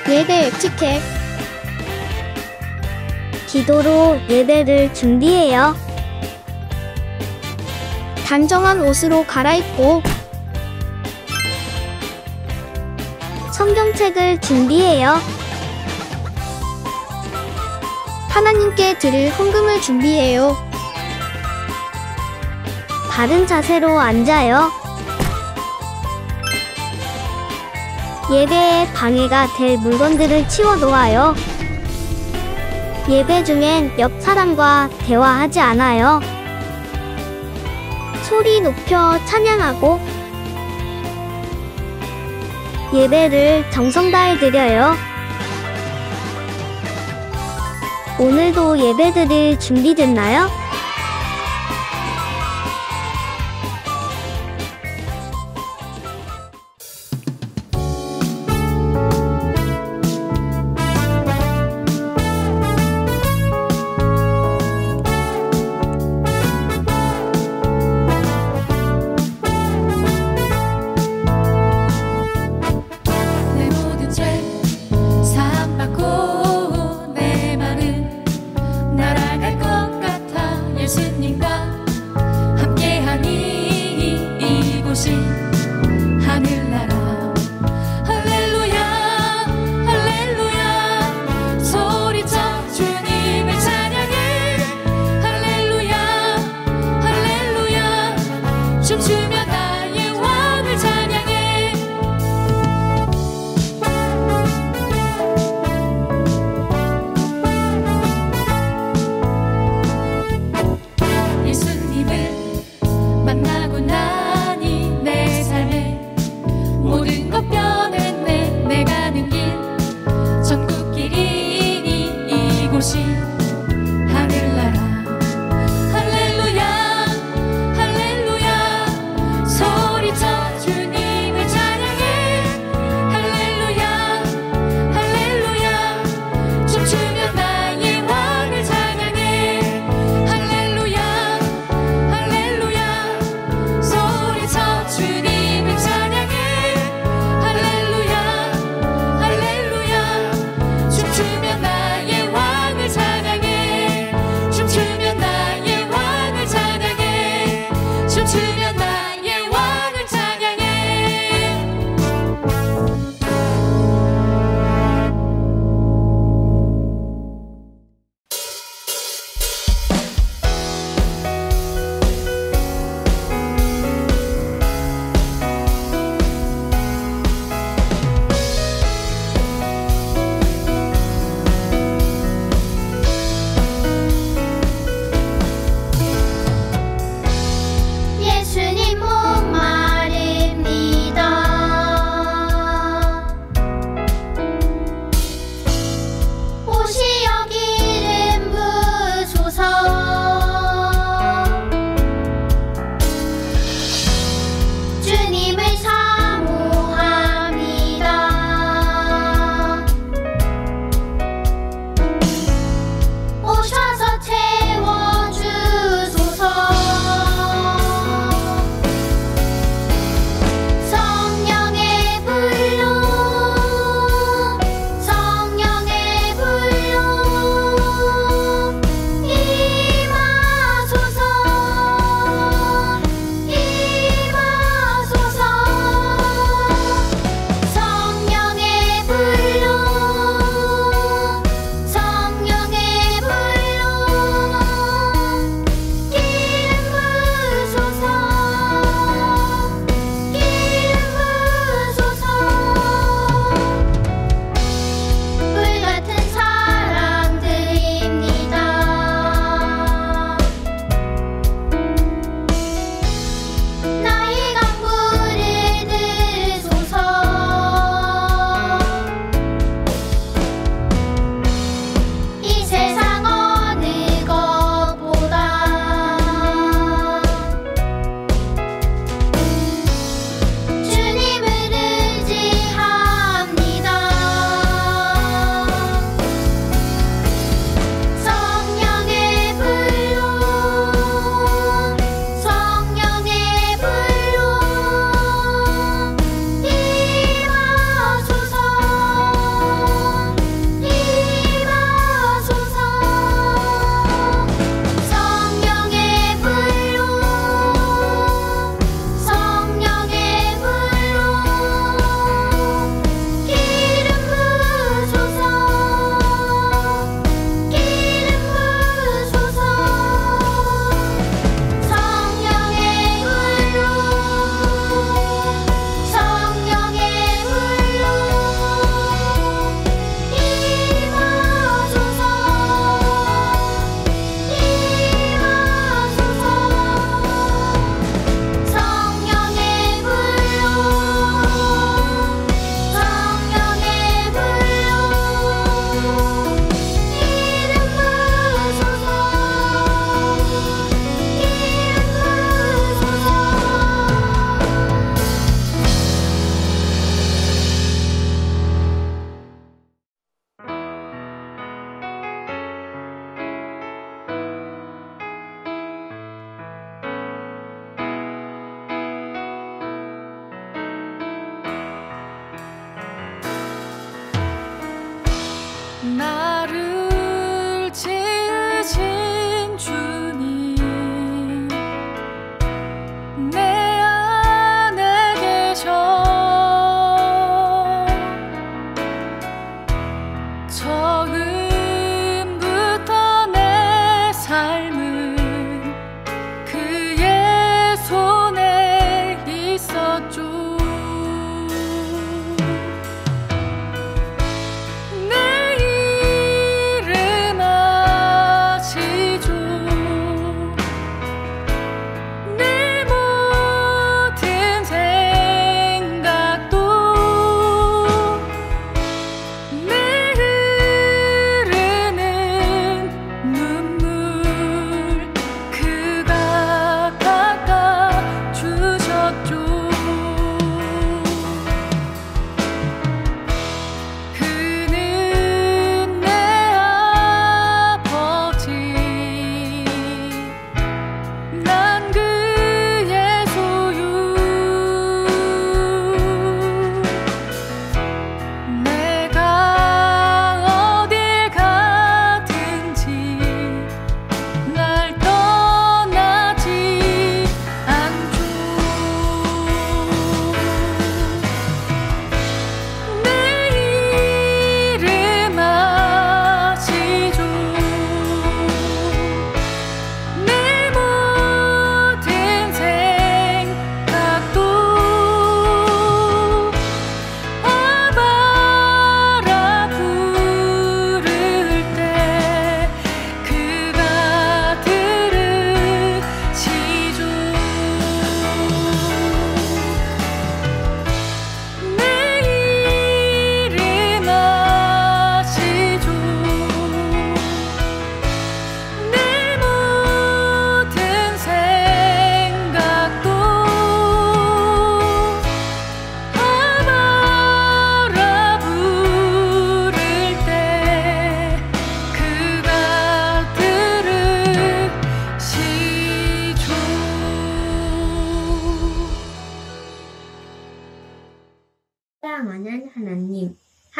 예배 에티켓. 기도로 예배를 준비해요. 단정한 옷으로 갈아입고 성경책을 준비해요. 하나님께 드릴 헌금을 준비해요. 바른 자세로 앉아요. 예배에 방해가 될 물건들을 치워놓아요. 예배 중엔 옆 사람과 대화하지 않아요. 소리 높여 찬양하고 예배를 정성 다해 드려요. 오늘도 예배드릴 준비됐나요? 날아갈 것 같아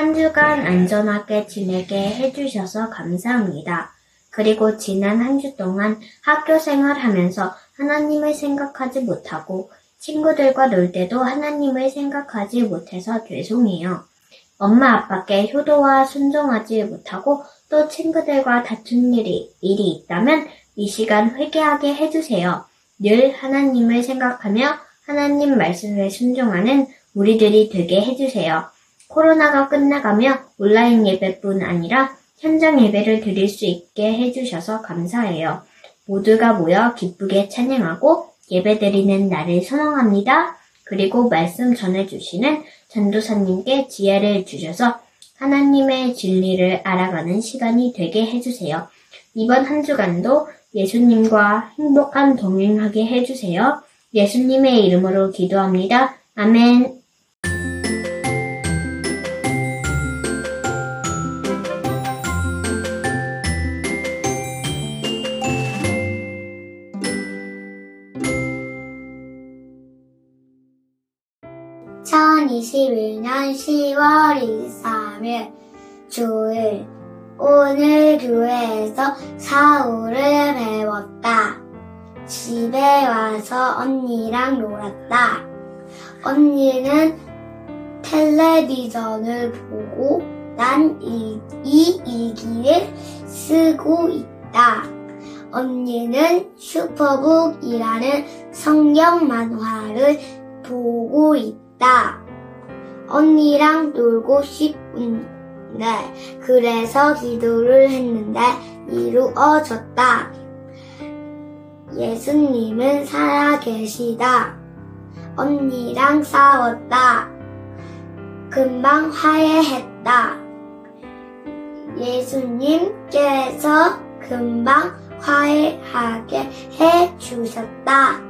한 주간 안전하게 지내게 해주셔서 감사합니다. 그리고 지난 한 주 동안 학교 생활하면서 하나님을 생각하지 못하고 친구들과 놀 때도 하나님을 생각하지 못해서 죄송해요. 엄마 아빠께 효도와 순종하지 못하고 또 친구들과 다툰 일이 있다면 이 시간 회개하게 해주세요. 늘 하나님을 생각하며 하나님 말씀에 순종하는 우리들이 되게 해주세요. 코로나가 끝나가며 온라인 예배뿐 아니라 현장 예배를 드릴 수 있게 해주셔서 감사해요. 모두가 모여 기쁘게 찬양하고 예배드리는 날을 선언합니다. 그리고 말씀 전해주시는 전도사님께 지혜를 주셔서 하나님의 진리를 알아가는 시간이 되게 해주세요. 이번 한 주간도 예수님과 행복한 동행하게 해주세요. 예수님의 이름으로 기도합니다. 아멘. (2021년 10월 23일) 주일. 오늘 교회에서 사울을 배웠다. 집에 와서 언니랑 놀았다. 언니는 텔레비전을 보고 난 이 일기를 쓰고 있다. 언니는 슈퍼북이라는 성경 만화를 보고 있다. 언니랑 놀고 싶은데 그래서 기도를 했는데 이루어졌다. 예수님은 살아계시다. 언니랑 싸웠다. 금방 화해했다. 예수님께서 금방 화해하게 해주셨다.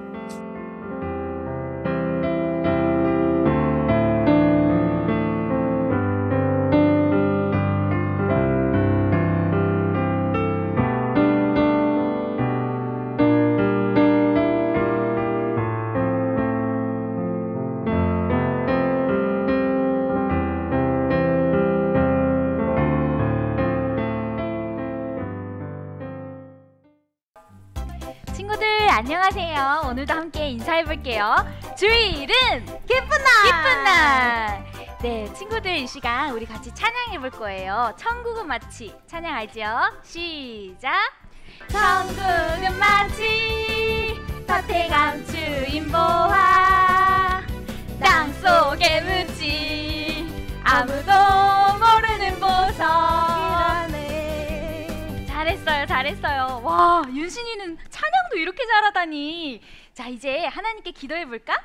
친구들 안녕하세요. 오늘도 함께 인사해볼게요. 주일은 기쁜 날! 네, 친구들 이 시간 우리 같이 찬양해볼 거예요. 천국은 마치 찬양 알죠? 시작! 천국은 마치 밭에 감추인 보화 땅속에 묻지 아무도 모르는 보석이라네. 잘했어요. 와, 윤신이는 찬양도 이렇게 잘하다니. 자, 이제 하나님께 기도해볼까?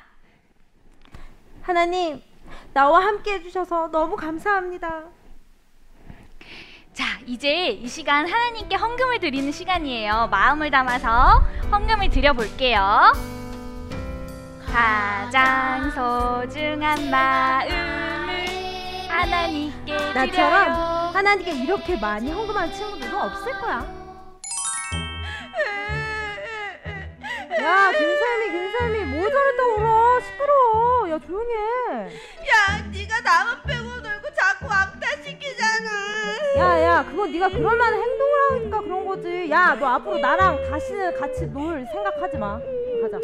하나님, 나와 함께 해주셔서 너무 감사합니다. 자, 이제 이 시간 하나님께 헌금을 드리는 시간이에요. 마음을 담아서 헌금을 드려볼게요. 가장 소중한 마음을 하나님께 드려요. 나처럼 하나님께 이렇게 많이 헌금하는 친구들도 없을 거야. 야, 김삶이 뭐 저랬다 울어. 시끄러워. 야, 조용히 해. 야, 네가 나만 빼고 놀고 자꾸 왕따시키잖아. 야, 그건 네가 그럴 만한 행동을 하니까 그런 거지. 야, 너 앞으로 나랑 다시는 같이 놀 생각하지 마. 가자.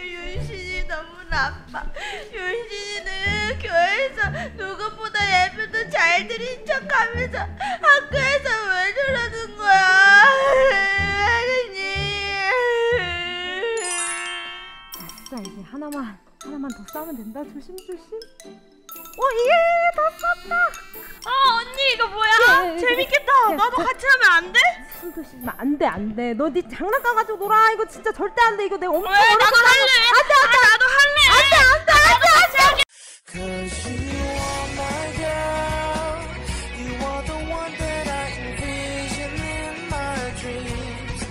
윤신이 너무 나빠. 윤신이는 교회에서 누구보다 예배도 잘 드린 척하면서 학교에서 왜 저러는 거야? 아싸, 이제 하나만 더 싸면 된다. 조심. 이게 다 쌌다. 언니 이거 뭐야? 야, 재밌겠다. 나도 같이 하면 안 돼? 숨도 쉬지마. 안 돼. 너 네 장난감 가지고 놀아. 이거 진짜 절대 안 돼. 이거 내가 엄청 왜? 나도 할래. 나도 할래. 안 돼. Cause you are my girl, you are the one that I envision in my dreams.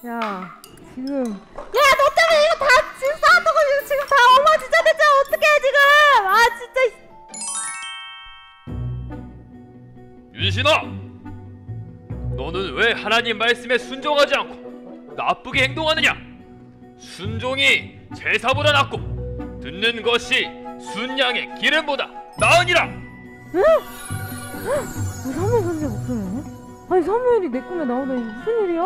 야, 지금 야, 너 때문에 이거 다 지금 쌓았던 거 지금 다 엉망진창 됐잖아. 어떡해 지금. 아, 진짜. 윤신아! 너는 왜 하나님 말씀에 순종하지 않고 나쁘게 행동하느냐? 순종이 제사보다 낫고 듣는 것이 순양의 기름보다 나으니라. 사무엘 선생 목소리네? 아니 사무엘이 내 꿈에 나오다니 무슨 일이야?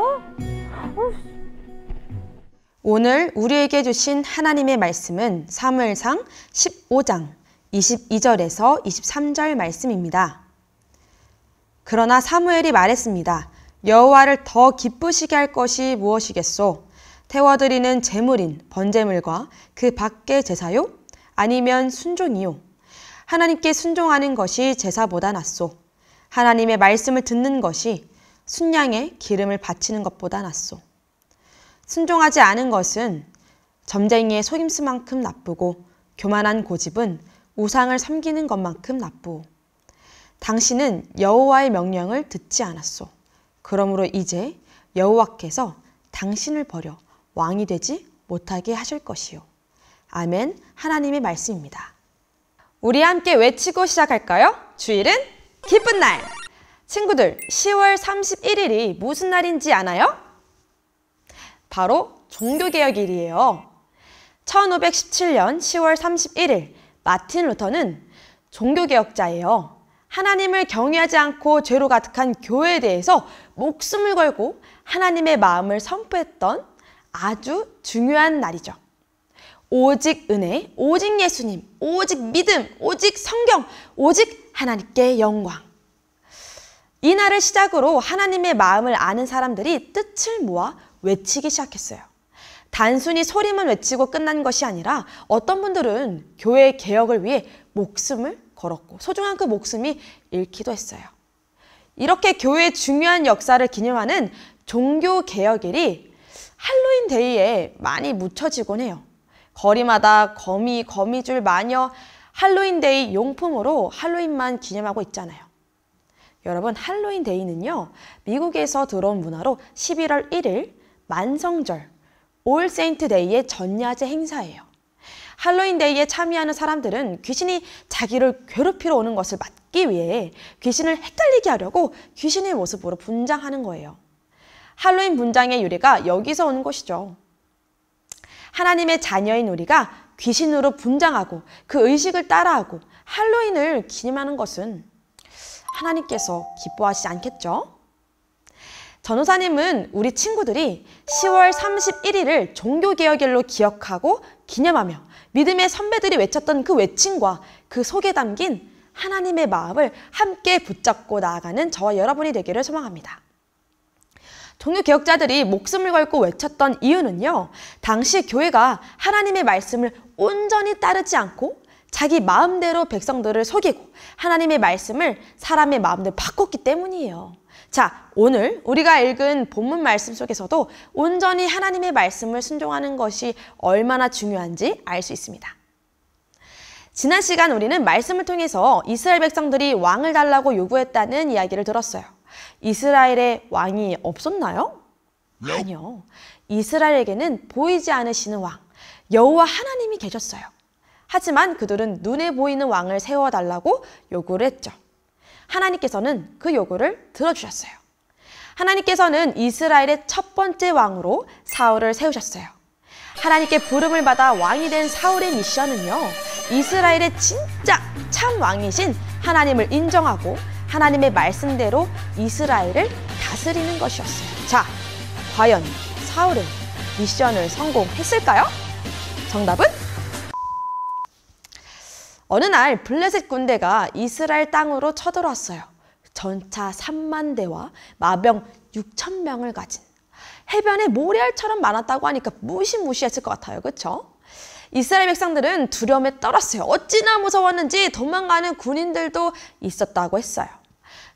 오늘 우리에게 주신 하나님의 말씀은 사무엘상 15장 22절에서 23절 말씀입니다. 그러나 사무엘이 말했습니다. 여호와를 더 기쁘시게 할 것이 무엇이겠소? 태워드리는 제물인 번제물과 그 밖의 제사요? 아니면 순종이요? 하나님께 순종하는 것이 제사보다 낫소. 하나님의 말씀을 듣는 것이 순양의 기름을 바치는 것보다 낫소. 순종하지 않은 것은 점쟁이의 속임수만큼 나쁘고 교만한 고집은 우상을 섬기는 것만큼 나쁘오. 당신은 여호와의 명령을 듣지 않았소. 그러므로 이제 여호와께서 당신을 버려 왕이 되지 못하게 하실 것이요. 아멘. 하나님의 말씀입니다. 우리 함께 외치고 시작할까요? 주일은 기쁜 날! 친구들, 10월 31일이 무슨 날인지 아나요? 바로 종교개혁일이에요. 1517년 10월 31일 마틴 루터는 종교개혁자예요. 하나님을 경외하지 않고 죄로 가득한 교회에 대해서 목숨을 걸고 하나님의 마음을 선포했던 아주 중요한 날이죠. 오직 은혜, 오직 예수님, 오직 믿음, 오직 성경, 오직 하나님께 영광. 이 날을 시작으로 하나님의 마음을 아는 사람들이 뜻을 모아 외치기 시작했어요. 단순히 소리만 외치고 끝난 것이 아니라 어떤 분들은 교회 개혁을 위해 목숨을 걸었고 소중한 그 목숨이 잃기도 했어요. 이렇게 교회의 중요한 역사를 기념하는 종교개혁일이 할로윈 데이에 많이 묻혀지곤 해요. 거리마다 거미, 거미줄, 마녀, 할로윈 데이 용품으로 할로윈만 기념하고 있잖아요. 여러분, 할로윈 데이는요, 미국에서 들어온 문화로 11월 1일 만성절, 올 세인트 데이의 전야제 행사예요. 할로윈 데이에 참여하는 사람들은 귀신이 자기를 괴롭히러 오는 것을 막기 위해 귀신을 헷갈리게 하려고 귀신의 모습으로 분장하는 거예요. 할로윈 분장의 유래가 여기서 오는 것이죠. 하나님의 자녀인 우리가 귀신으로 분장하고 그 의식을 따라하고 할로윈을 기념하는 것은 하나님께서 기뻐하시지 않겠죠? 전호사님은 우리 친구들이 10월 31일을 종교개혁일로 기억하고 기념하며 믿음의 선배들이 외쳤던 그 외침과 그 속에 담긴 하나님의 마음을 함께 붙잡고 나아가는 저와 여러분이 되기를 소망합니다. 종교개혁자들이 목숨을 걸고 외쳤던 이유는요, 당시 교회가 하나님의 말씀을 온전히 따르지 않고 자기 마음대로 백성들을 속이고 하나님의 말씀을 사람의 마음대로 바꿨기 때문이에요. 자, 오늘 우리가 읽은 본문 말씀 속에서도 온전히 하나님의 말씀을 순종하는 것이 얼마나 중요한지 알 수 있습니다. 지난 시간 우리는 말씀을 통해서 이스라엘 백성들이 왕을 달라고 요구했다는 이야기를 들었어요. 이스라엘에 왕이 없었나요? 아니요. 이스라엘에게는 보이지 않으시는 왕, 여호와 하나님이 계셨어요. 하지만 그들은 눈에 보이는 왕을 세워달라고 요구를 했죠. 하나님께서는 그 요구를 들어주셨어요. 하나님께서는 이스라엘의 첫 번째 왕으로 사울을 세우셨어요. 하나님께 부름을 받아 왕이 된 사울의 미션은요, 이스라엘의 진짜 참 왕이신 하나님을 인정하고 하나님의 말씀대로 이스라엘을 다스리는 것이었어요. 자, 과연 사울은 미션을 성공했을까요? 정답은? 어느 날 블레셋 군대가 이스라엘 땅으로 쳐들어왔어요. 전차 3만 대와 마병 6천 명을 가진, 해변에 모래알처럼 많았다고 하니까 무시무시했을 것 같아요. 그렇죠? 이스라엘 백성들은 두려움에 떨었어요. 어찌나 무서웠는지 도망가는 군인들도 있었다고 했어요.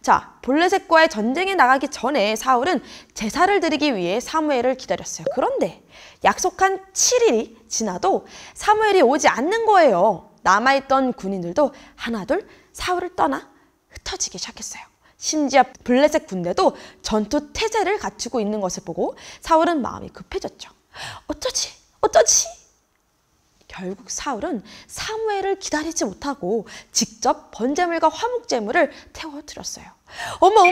자, 블레셋과의 전쟁에 나가기 전에 사울은 제사를 드리기 위해 사무엘을 기다렸어요. 그런데 약속한 7일이 지나도 사무엘이 오지 않는 거예요. 남아있던 군인들도 하나둘 사울을 떠나 흩어지기 시작했어요. 심지어 블레셋 군대도 전투 태세를 갖추고 있는 것을 보고 사울은 마음이 급해졌죠. 어쩌지? 결국 사울은 사무엘을 기다리지 못하고 직접 번제물과 화목제물을 태워드렸어요. 어머,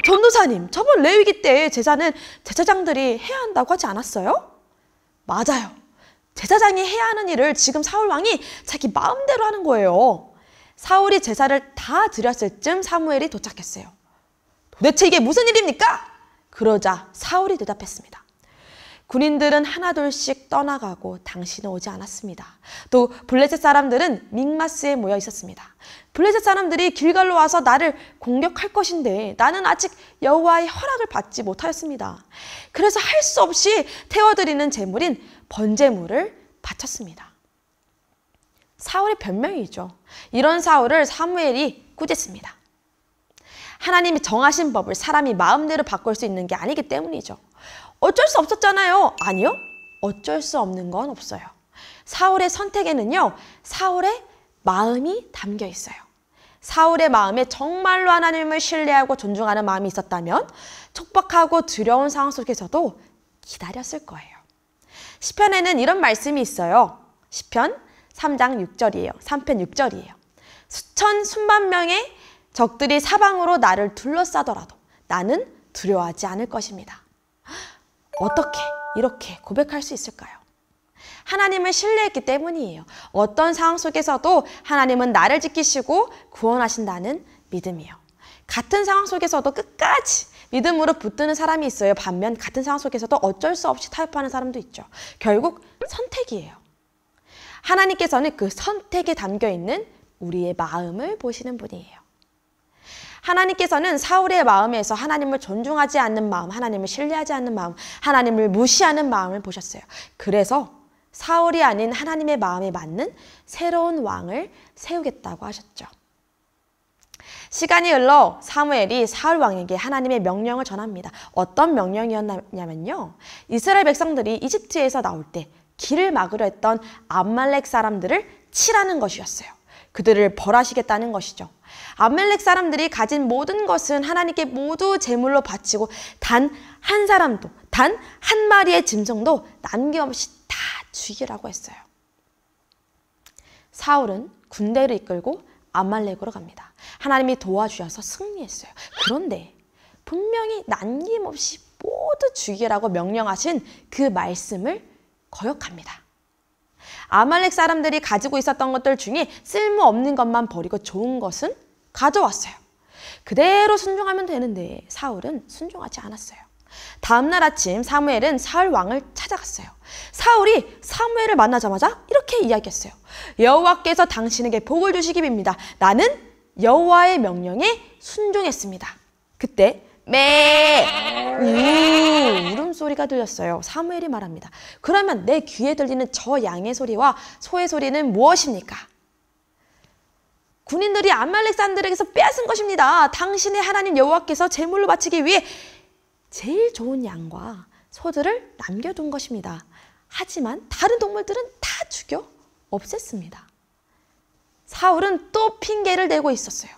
전도사님, 저번 레위기 때 제사는 제사장들이 해야 한다고 하지 않았어요? 맞아요. 제사장이 해야 하는 일을 지금 사울 왕이 자기 마음대로 하는 거예요. 사울이 제사를 다 드렸을 쯤 사무엘이 도착했어요. 도대체 이게 무슨 일입니까? 그러자 사울이 대답했습니다. 군인들은 하나둘씩 떠나가고 당신은 오지 않았습니다. 또 블레셋 사람들은 믹마스에 모여 있었습니다. 블레셋 사람들이 길갈로 와서 나를 공격할 것인데 나는 아직 여호와의 허락을 받지 못하였습니다. 그래서 할 수 없이 태워드리는 제물인 번제물을 바쳤습니다. 사울의 변명이죠. 이런 사울을 사무엘이 꾸짖습니다. 하나님이 정하신 법을 사람이 마음대로 바꿀 수 있는 게 아니기 때문이죠. 어쩔 수 없었잖아요. 아니요. 어쩔 수 없는 건 없어요. 사울의 선택에는요, 사울의 마음이 담겨 있어요. 사울의 마음에 정말로 하나님을 신뢰하고 존중하는 마음이 있었다면 촉박하고 두려운 상황 속에서도 기다렸을 거예요. 시편에는 이런 말씀이 있어요. 시편 3장 6절이에요. 3편 6절이에요. 수천 수만 명의 적들이 사방으로 나를 둘러싸더라도 나는 두려워하지 않을 것입니다. 어떻게 이렇게 고백할 수 있을까요? 하나님을 신뢰했기 때문이에요. 어떤 상황 속에서도 하나님은 나를 지키시고 구원하신다는 믿음이요. 같은 상황 속에서도 끝까지 믿음으로 붙드는 사람이 있어요. 반면 같은 상황 속에서도 어쩔 수 없이 타협하는 사람도 있죠. 결국 선택이에요. 하나님께서는 그 선택에 담겨있는 우리의 마음을 보시는 분이에요. 하나님께서는 사울의 마음에서 하나님을 존중하지 않는 마음, 하나님을 신뢰하지 않는 마음, 하나님을 무시하는 마음을 보셨어요. 그래서 사울이 아닌 하나님의 마음에 맞는 새로운 왕을 세우겠다고 하셨죠. 시간이 흘러 사무엘이 사울 왕에게 하나님의 명령을 전합니다. 어떤 명령이었냐면요. 이스라엘 백성들이 이집트에서 나올 때 길을 막으려 했던 암말렉 사람들을 치라는 것이었어요. 그들을 벌하시겠다는 것이죠. 아말렉 사람들이 가진 모든 것은 하나님께 모두 제물로 바치고 단 한 사람도, 단 한 마리의 짐승도 남김없이 다 죽이라고 했어요. 사울은 군대를 이끌고 아말렉으로 갑니다. 하나님이 도와주셔서 승리했어요. 그런데 분명히 남김없이 모두 죽이라고 명령하신 그 말씀을 거역합니다. 아말렉 사람들이 가지고 있었던 것들 중에 쓸모없는 것만 버리고 좋은 것은 가져왔어요. 그대로 순종하면 되는데 사울은 순종하지 않았어요. 다음날 아침 사무엘은 사울 왕을 찾아갔어요. 사울이 사무엘을 만나자마자 이렇게 이야기했어요. 여호와께서 당신에게 복을 주시기 빕니다. 나는 여호와의 명령에 순종했습니다. 그때 울음소리가 들렸어요. 사무엘이 말합니다. 그러면 내 귀에 들리는 저 양의 소리와 소의 소리는 무엇입니까? 군인들이 아말렉 사람들에게서 빼앗은 것입니다. 당신의 하나님 여호와께서 제물로 바치기 위해 제일 좋은 양과 소들을 남겨둔 것입니다. 하지만 다른 동물들은 다 죽여 없앴습니다. 사울은 또 핑계를 대고 있었어요.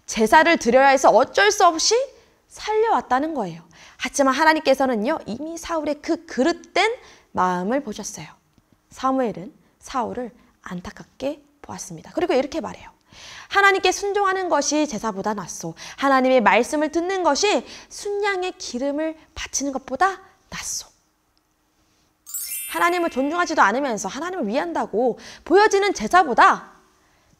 제사를 드려야 해서 어쩔 수 없이 살려왔다는 거예요. 하지만 하나님께서는요, 이미 사울의 그 그릇된 마음을 보셨어요. 사무엘은 사울을 안타깝게 보았습니다. 그리고 이렇게 말해요. 하나님께 순종하는 것이 제사보다 낫소. 하나님의 말씀을 듣는 것이 순양의 기름을 바치는 것보다 낫소. 하나님을 존중하지도 않으면서 하나님을 위한다고 보여지는 제사보다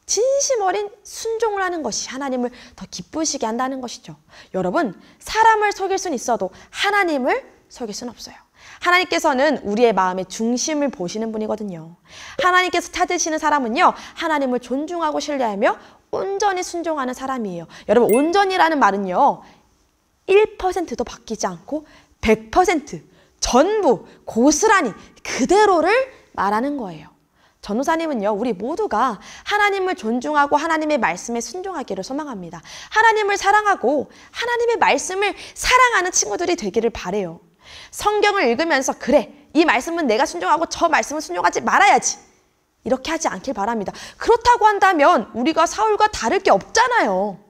진심 어린 순종을 하는 것이 하나님을 더 기쁘시게 한다는 것이죠. 여러분, 사람을 속일 수는 있어도 하나님을 속일 수는 없어요. 하나님께서는 우리의 마음의 중심을 보시는 분이거든요. 하나님께서 찾으시는 사람은요, 하나님을 존중하고 신뢰하며 온전히 순종하는 사람이에요. 여러분, 온전이라는 말은요, 1%도 바뀌지 않고 100% 전부 고스란히 그대로를 말하는 거예요. 전우사님은요, 우리 모두가 하나님을 존중하고 하나님의 말씀에 순종하기를 소망합니다. 하나님을 사랑하고 하나님의 말씀을 사랑하는 친구들이 되기를 바래요. 성경을 읽으면서 그래, 이 말씀은 내가 순종하고 저 말씀은 순종하지 말아야지, 이렇게 하지 않길 바랍니다. 그렇다고 한다면 우리가 사울과 다를 게 없잖아요.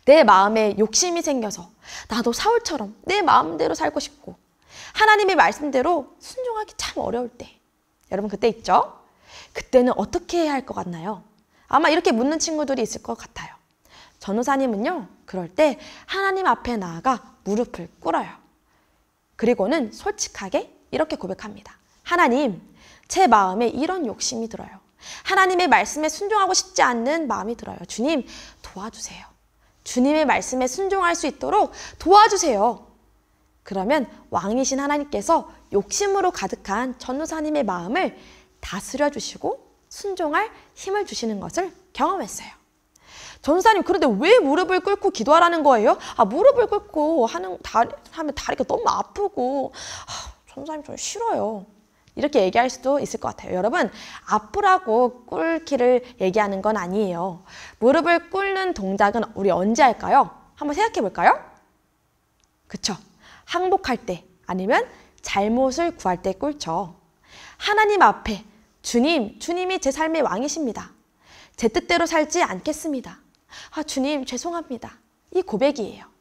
내 마음에 욕심이 생겨서 나도 사울처럼 내 마음대로 살고 싶고 하나님의 말씀대로 순종하기 참 어려울 때, 여러분 그때 있죠? 그때는 어떻게 해야 할 것 같나요? 아마 이렇게 묻는 친구들이 있을 것 같아요. 전우사님은요, 그럴 때 하나님 앞에 나아가 무릎을 꿇어요. 그리고는 솔직하게 이렇게 고백합니다. 하나님, 제 마음에 이런 욕심이 들어요. 하나님의 말씀에 순종하고 싶지 않는 마음이 들어요. 주님, 도와주세요. 주님의 말씀에 순종할 수 있도록 도와주세요. 그러면 왕이신 하나님께서 욕심으로 가득한 전도사님의 마음을 다스려 주시고 순종할 힘을 주시는 것을 경험했어요. 전도사님, 그런데 왜 무릎을 꿇고 기도하라는 거예요? 무릎을 꿇고 하면 다리가 너무 아프고 전도사님 좀 싫어요. 이렇게 얘기할 수도 있을 것 같아요. 여러분, 아프라고 꿇기를 얘기하는 건 아니에요. 무릎을 꿇는 동작은 우리 언제 할까요? 한번 생각해 볼까요? 그쵸? 항복할 때 아니면 잘못을 구할 때 꿇죠. 하나님 앞에 주님이 제 삶의 왕이십니다. 제 뜻대로 살지 않겠습니다. 주님, 죄송합니다. 이 고백이에요.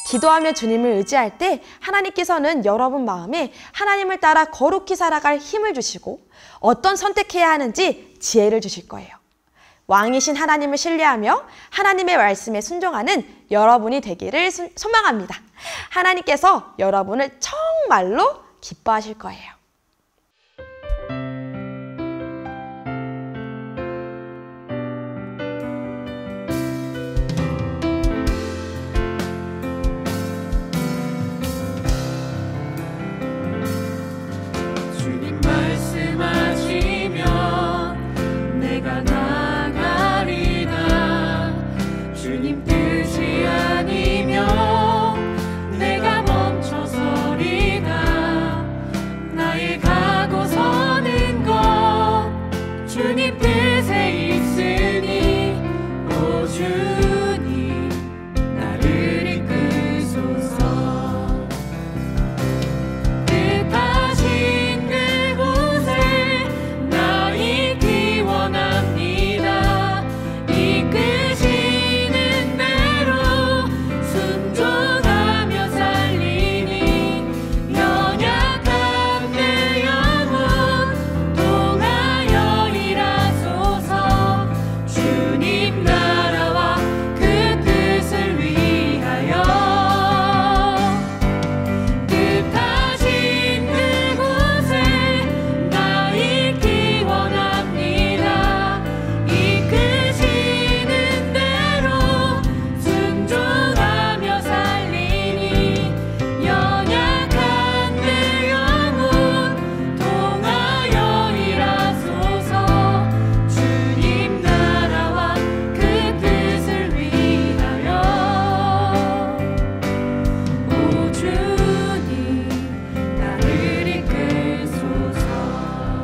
기도하며 주님을 의지할 때 하나님께서는 여러분 마음에 하나님을 따라 거룩히 살아갈 힘을 주시고 어떤 선택해야 하는지 지혜를 주실 거예요. 왕이신 하나님을 신뢰하며 하나님의 말씀에 순종하는 여러분이 되기를 소망합니다. 하나님께서 여러분을 정말로 기뻐하실 거예요.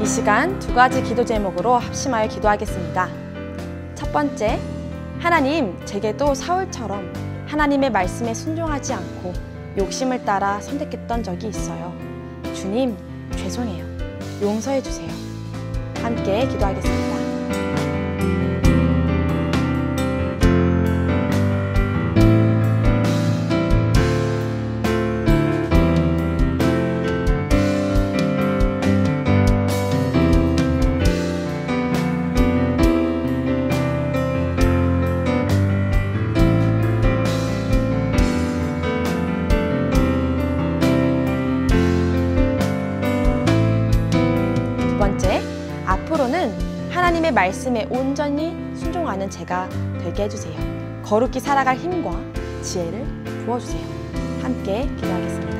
이 시간 두 가지 기도 제목으로 합심하여 기도하겠습니다. 첫 번째, 하나님, 제게도 사울처럼 하나님의 말씀에 순종하지 않고 욕심을 따라 선택했던 적이 있어요. 주님, 죄송해요. 용서해 주세요. 함께 기도하겠습니다. 앞으로는 하나님의 말씀에 온전히 순종하는 제가 되게 해주세요. 거룩히 살아갈 힘과 지혜를 부어주세요. 함께 기도하겠습니다.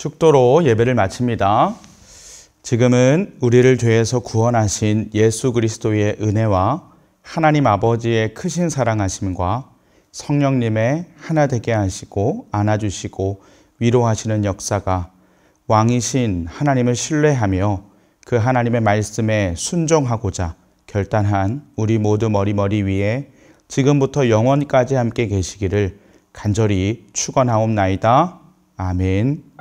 축도로 예배를 마칩니다. 지금은 우리를 죄에서 구원하신 예수 그리스도의 은혜와 하나님 아버지의 크신 사랑하심과 성령님의 하나 되게 하시고 안아주시고 위로하시는 역사가 왕이신 하나님을 신뢰하며 그 하나님의 말씀에 순종하고자 결단한 우리 모두 머리 위에 지금부터 영원까지 함께 계시기를 간절히 축원하옵나이다. 아멘.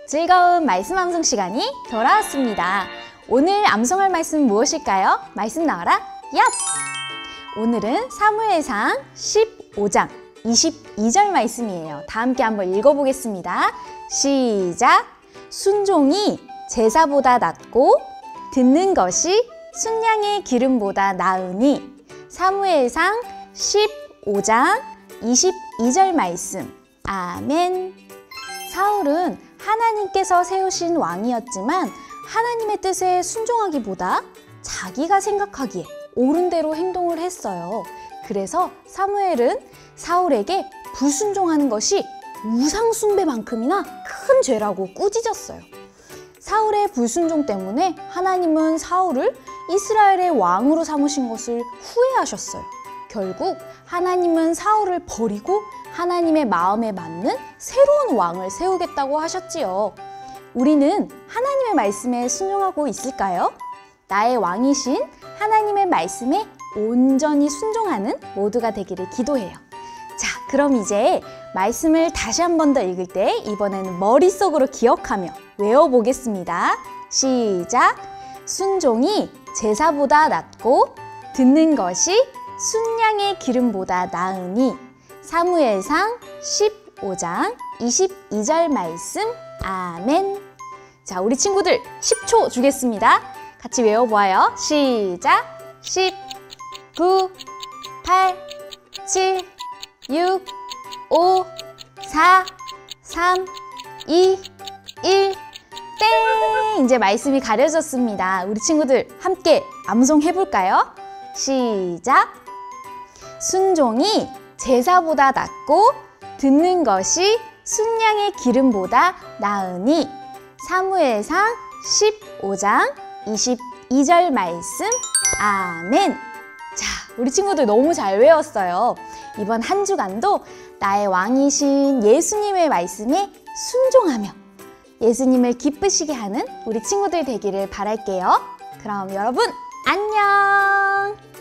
즐거운 말씀 암송 시간이 돌아왔습니다. 오늘 암송할 말씀은 무엇일까요? 말씀 나와라 얍! 오늘은 사무엘상 15장 22절 말씀이에요. 다 함께 한번 읽어보겠습니다. 시작! 순종이 제사보다 낫고 듣는 것이 순양의 기름보다 나으니. 사무엘상 15장 22절 말씀. 아멘. 사울은 하나님께서 세우신 왕이었지만 하나님의 뜻에 순종하기보다 자기가 생각하기에 옳은 대로 행동을 했어요. 그래서 사무엘은 사울에게 불순종하는 것이 우상숭배만큼이나 큰 죄라고 꾸짖었어요. 사울의 불순종 때문에 하나님은 사울을 이스라엘의 왕으로 삼으신 것을 후회하셨어요. 결국 하나님은 사울을 버리고 하나님의 마음에 맞는 새로운 왕을 세우겠다고 하셨지요. 우리는 하나님의 말씀에 순종하고 있을까요? 나의 왕이신 하나님의 말씀에 온전히 순종하는 모두가 되기를 기도해요. 자, 그럼 이제 말씀을 다시 한 번 더 읽을 때 이번에는 머릿속으로 기억하며 외워보겠습니다. 시작! 순종이 제사보다 낫고 듣는 것이 순양의 기름보다 나으니. 사무엘상 15장 22절 말씀. 아멘. 자, 우리 친구들 10초 주겠습니다. 같이 외워보아요. 시작! 10, 9, 8, 7, 6, 5, 4, 3, 2, 1, 땡! 이제 말씀이 가려졌습니다. 우리 친구들 함께 암송해볼까요? 시작! 순종이 제사보다 낫고 듣는 것이 순양의 기름보다 나으니. 사무엘상 15장 22절 말씀. 아멘. 자, 우리 친구들 너무 잘 외웠어요. 이번 한 주간도 나의 왕이신 예수님의 말씀에 순종하며 예수님을 기쁘시게 하는 우리 친구들 되기를 바랄게요. 그럼 여러분 안녕.